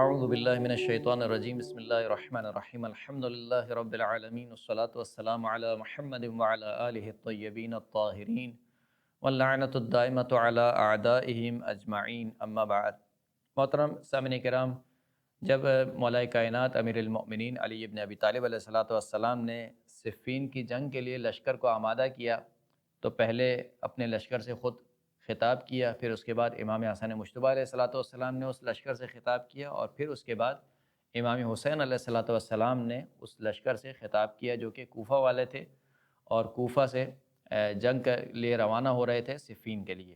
اعوذ باللہ من الشیطان الرجیم بسم اللہ الرحمن الرحیم الحمد للہ رب العالمین والصلاة والسلام علی محمد وعلی آلہ الطیبین الطاہرین واللعنۃ الدائمۃ علی اعدائہم اجمعین اما بعد۔ محترم سامعین کرام، جب مولا کائنات امیر المؤمنین علی بن ابی طالب علیہ الصلاۃ والسلام نے صفین کی جنگ کے لیے لشکر کو آمادہ کیا تو پہلے اپنے لشکر سے خود خطاب کیا، پھر اس کے بعد امام حسن مجتبیٰ علیہ الصلاۃ والسلام نے اس لشکر سے خطاب کیا، اور پھر اس کے بعد امام حسین علیہ الصلاۃ والسلام نے اس لشکر سے خطاب کیا جو کہ کوفہ والے تھے اور کوفہ سے جنگ کے لیے روانہ ہو رہے تھے صفین کے لیے۔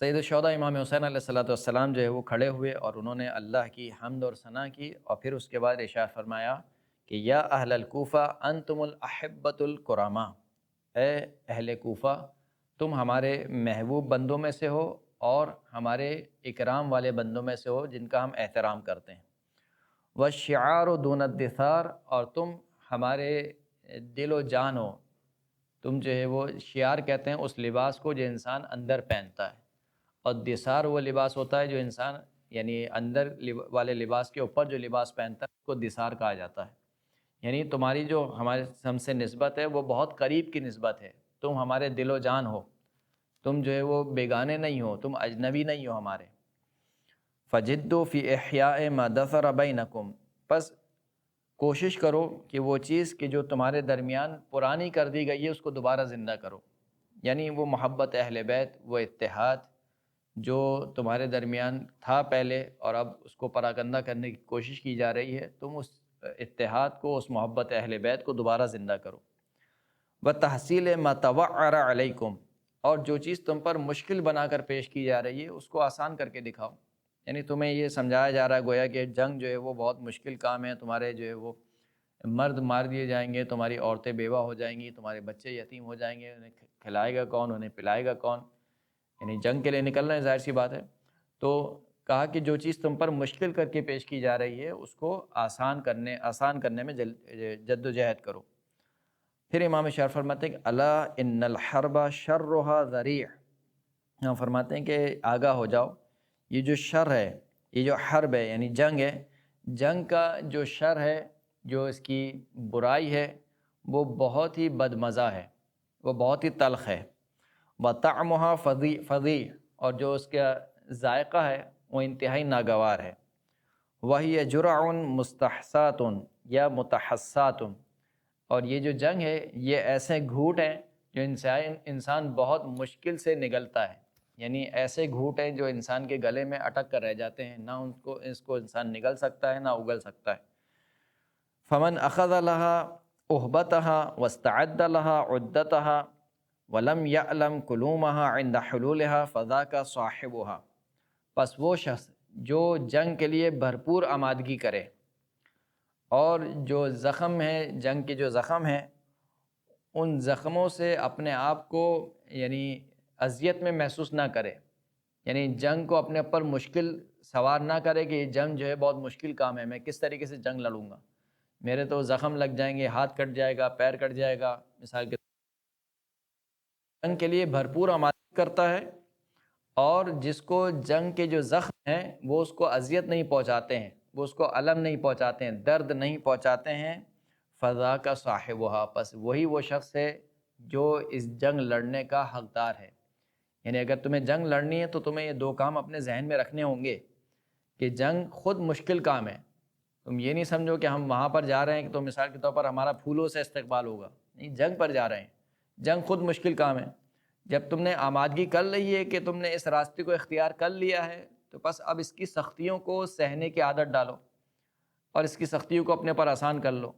سید الشہداء امام حسین علیہ الصلاۃ والسلام جو ہے وہ کھڑے ہوئے اور انہوں نے اللہ کی حمد اور ثنا کی، اور پھر اس کے بعد ارشاد فرمایا کہ یا اہل الکوفہ انتم الاحبۃ الکرامہ، اے اہل کوفہ تم ہمارے محبوب بندوں میں سے ہو اور ہمارے اکرام والے بندوں میں سے ہو جن کا ہم احترام کرتے ہیں۔ والشعار دون الدثار، اور تم ہمارے دل و جان ہو، تم جو ہے وہ شعار کہتے ہیں اس لباس کو جو انسان اندر پہنتا ہے، اور دثار وہ لباس ہوتا ہے جو انسان یعنی اندر والے لباس کے اوپر جو لباس پہنتا ہے اس کو دثار کہا جاتا ہے۔ یعنی تمہاری جو ہمارے ہم سے نسبت ہے وہ بہت قریب کی نسبت ہے، تم ہمارے دل و جان ہو، تم جو ہے وہ بیگانے نہیں ہو، تم اجنبی نہیں ہو ہمارے۔ فجدوا فی احیاء ما دثر بینکم، پس کوشش کرو کہ وہ چیز کہ جو تمہارے درمیان پرانی کر دی گئی ہے اس کو دوبارہ زندہ کرو، یعنی وہ محبت اہل بیت، وہ اتحاد جو تمہارے درمیان تھا پہلے اور اب اس کو پراگندہ کرنے کی کوشش کی جا رہی ہے، تم اس اتحاد کو، اس محبت اہل بیت کو دوبارہ زندہ کرو۔ وتحصیل ما توعر علیکم، اور جو چیز تم پر مشکل بنا کر پیش کی جا رہی ہے اس کو آسان کر کے دکھاؤ، یعنی تمہیں یہ سمجھایا جا رہا ہے گویا کہ جنگ جو ہے وہ بہت مشکل کام ہے، تمہارے جو ہے وہ مرد مار دیے جائیں گے، تمہاری عورتیں بیوہ ہو جائیں گی، تمہارے بچے یتیم ہو جائیں گے، انہیں کھلائے گا کون، انہیں پلائے گا کون، یعنی جنگ کے لیے نکل رہے ہیں، ظاہر سی بات ہے۔ تو کہا کہ جو چیز تم پر مشکل کر کے پیش کی جا رہی ہے اس کو آسان کرنے میں جد و جہد کرو۔ پھر امام شاہ فرماتے ہیں کہ الا ان الحرب شرها ذریع، ہم فرماتے ہیں کہ آگاہ ہو جاؤ، یہ جو شر ہے، یہ جو حرب ہے یعنی جنگ ہے، جنگ کا جو شر ہے، جو اس کی برائی ہے وہ بہت ہی بدمزہ ہے، وہ بہت ہی تلخ ہے۔ وَطَعْمُهَا فَظِيعٌ، اور جو اس کا ذائقہ ہے وہ انتہائی ناگوار ہے۔ وَهِيَ جُرَعٌ مُسْتَحْسَاتٌ یا متحسات، اور یہ جو جنگ ہے یہ ایسے گھوٹ ہیں جو انسان بہت مشکل سے نگلتا ہے، یعنی ایسے گھوٹ ہیں جو انسان کے گلے میں اٹک کر رہ جاتے ہیں، نہ اس کو انسان نگل سکتا ہے نہ اگل سکتا ہے۔ فمن اخذ لها احبتها واستعد لها عدتها ولم يعلم كلومها عند حلولها فذاك صاحبها، پس وہ شخص جو جنگ کے لیے بھرپور آمادگی کرے اور جو زخم ہے، جنگ کے جو زخم ہیں ان زخموں سے اپنے آپ کو یعنی اذیت میں محسوس نہ کرے، یعنی جنگ کو اپنے اوپر مشکل سوار نہ کرے کہ یہ جنگ جو ہے بہت مشکل کام ہے، میں کس طریقے سے جنگ لڑوں گا، میرے تو زخم لگ جائیں گے، ہاتھ کٹ جائے گا، پیر کٹ جائے گا، مثال کے جنگ کے لیے بھرپور آمادگی کرتا ہے، اور جس کو جنگ کے جو زخم ہیں وہ اس کو اذیت نہیں پہنچاتے ہیں، وہ اس کو الم نہیں پہنچاتے ہیں، درد نہیں پہنچاتے ہیں، فضا کا صاحبہ، پس وہی وہ شخص ہے جو اس جنگ لڑنے کا حقدار ہے۔ یعنی اگر تمہیں جنگ لڑنی ہے تو تمہیں یہ دو کام اپنے ذہن میں رکھنے ہوں گے کہ جنگ خود مشکل کام ہے، تم یہ نہیں سمجھو کہ ہم وہاں پر جا رہے ہیں کہ تو مثال کے طور پر ہمارا پھولوں سے استقبال ہوگا، نہیں، جنگ پر جا رہے ہیں، جنگ خود مشکل کام ہے۔ جب تم نے آمادگی کر لی ہے کہ تم نے اس راستے کو اختیار کر لیا ہے تو بس اب اس کی سختیوں کو سہنے کی عادت ڈالو اور اس کی سختیوں کو اپنے پر آسان کر لو۔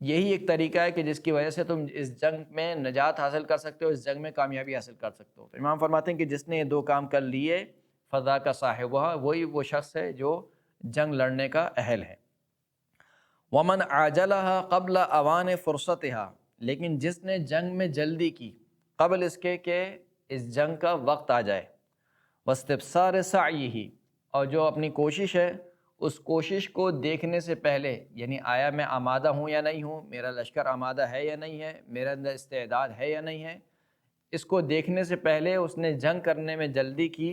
یہی ایک طریقہ ہے کہ جس کی وجہ سے تم اس جنگ میں نجات حاصل کر سکتے ہو، اس جنگ میں کامیابی حاصل کر سکتے ہو۔ تو امام فرماتے ہیں کہ جس نے یہ دو کام کر لیے فضا کا صاحبہ، وہی وہ شخص ہے جو جنگ لڑنے کا اہل ہے۔ ومن عاجلها قبل اوان فرصتها، لیکن جس نے جنگ میں جلدی کی قبل اس کے کہ اس جنگ کا وقت آ جائے، واستبصار سعیہ، اور جو اپنی کوشش ہے اس کوشش کو دیکھنے سے پہلے، یعنی آیا میں آمادہ ہوں یا نہیں ہوں، میرا لشکر آمادہ ہے یا نہیں ہے، میرا اندر استعداد ہے یا نہیں ہے، اس کو دیکھنے سے پہلے اس نے جنگ کرنے میں جلدی کی،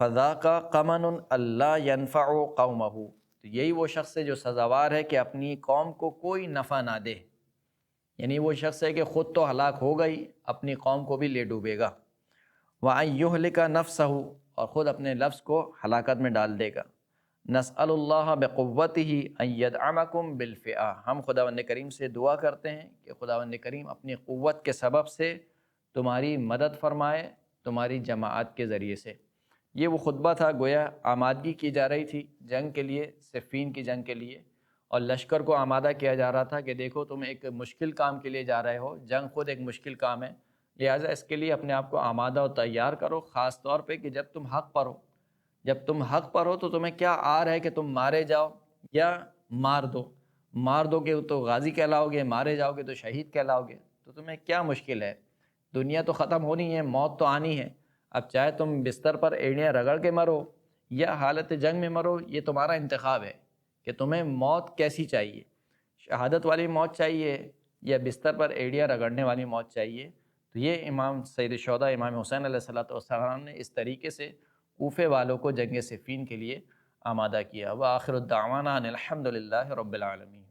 فذاک قمن اللہ ینفع قومہ، تو یہی وہ شخص ہے جو سزاوار ہے کہ اپنی قوم کو کوئی نفع نہ دے، یعنی وہ شخص ہے کہ خود تو ہلاک ہو گئی، اپنی قوم کو بھی لے ڈوبے گا۔ وَأَن يُهْلِكَ نَفْسَهُ، اور خود اپنے لفظ کو ہلاکت میں ڈال دے گا۔ نسأل اللہ بقوتہ ان یدعمکم بالفئہ، ہم خداوند کریم سے دعا کرتے ہیں کہ خداوند کریم اپنی قوت کے سبب سے تمہاری مدد فرمائے، تمہاری جماعت کے ذریعے سے۔ یہ وہ خطبہ تھا، گویا آمادگی کی جا رہی تھی جنگ کے لیے، صفین کی جنگ کے لیے، اور لشکر کو آمادہ کیا جا رہا تھا کہ دیکھو تم ایک مشکل کام کے لیے جا رہے ہو، جنگ خود ایک مشکل کام ہے، لہٰذا اس کے لیے اپنے آپ کو آمادہ و تیار کرو، خاص طور پہ کہ جب تم حق پر ہو۔ جب تم حق پر ہو تو تمہیں کیا آر ہے کہ تم مارے جاؤ یا مار دو گے تو غازی کہلاؤ گے، مارے جاؤ گے تو شہید کہلاؤ گے، تو تمہیں کیا مشکل ہے؟ دنیا تو ختم ہونی ہے، موت تو آنی ہے، اب چاہے تم بستر پر ایڑیاں رگڑ کے مرو یا حالت جنگ میں مرو، یہ تمہارا انتخاب ہے کہ تمہیں موت کیسی چاہیے، شہادت والی موت چاہیے یا بستر پر ایڑیاں رگڑنے والی موت چاہیے۔ تو یہ امام سید الشہداء امام حسین علیہ السلام نے اس طریقے سے کوفے والوں کو جنگ صفین کے لیے آمادہ کیا۔ وآخر الدعوانا ان الحمد للہ رب العالمین۔